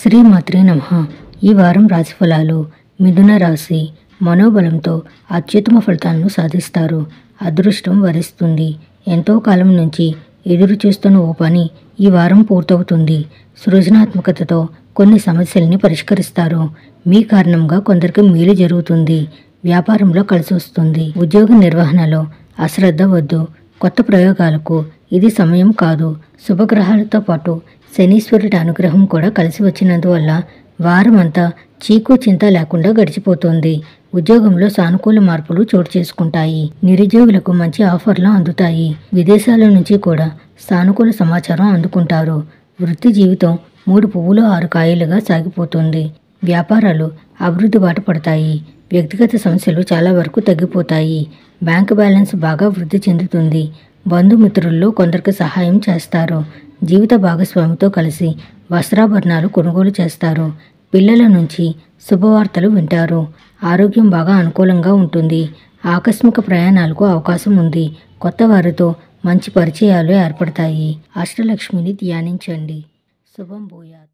శ్రీమాత్రే నమః. ఈ వారం రాశిఫలాలు. మిథున రాశి. మనోబలంతో అత్యుత్తమ ఫలితాలను సాధిస్తారు. అదృష్టం వరిస్తుంది. ఎంతో కాలం నుంచి ఎదురు చూస్తున్న ఓ పని ఈ వారం పూర్తవుతుంది. సృజనాత్మకతతో కొన్ని సమస్యల్ని పరిష్కరిస్తారు. మీ కారణంగా కొందరికి మేలు జరుగుతుంది. వ్యాపారంలో కలిసి వస్తుంది. ఉద్యోగ నిర్వహణలో అశ్రద్ధ వద్దు. కొత్త ప్రయోగాలకు ఇది సమయం కాదు. శుభగ్రహాలతో పాటు శనీశ్వరుడి అనుగ్రహం కూడా కలిసి వచ్చినందువల్ల వారం అంతా చీకు చింత లేకుండా గడిచిపోతుంది. ఉద్యోగంలో సానుకూల మార్పులు చోటు చేసుకుంటాయి. నిరుద్యోగులకు మంచి ఆఫర్లు అందుతాయి. విదేశాల నుంచి కూడా సానుకూల సమాచారం అందుకుంటారు. వృత్తి జీవితం 3 పువ్వులు 6 కాయలుగా సాగిపోతుంది. వ్యాపారాలు అభివృద్ధి బాట పడతాయి. వ్యక్తిగత సమస్యలు చాలా వరకు తగ్గిపోతాయి. బ్యాంకు బ్యాలెన్స్ బాగా వృద్ధి చెందుతుంది. బంధుమిత్రుల్లో కొందరికి సహాయం చేస్తారు. జీవిత భాగస్వామితో కలిసి వస్త్రాభరణాలు కొనుగోలు చేస్తారు. పిల్లల నుంచి శుభవార్తలు వింటారు. ఆరోగ్యం బాగా అనుకూలంగా ఉంటుంది. ఆకస్మిక ప్రయాణాలకు అవకాశం ఉంది. కొత్త వారితో మంచి పరిచయాలు ఏర్పడతాయి. అష్టలక్ష్మిని ధ్యానించండి. శుభం భూయాత్.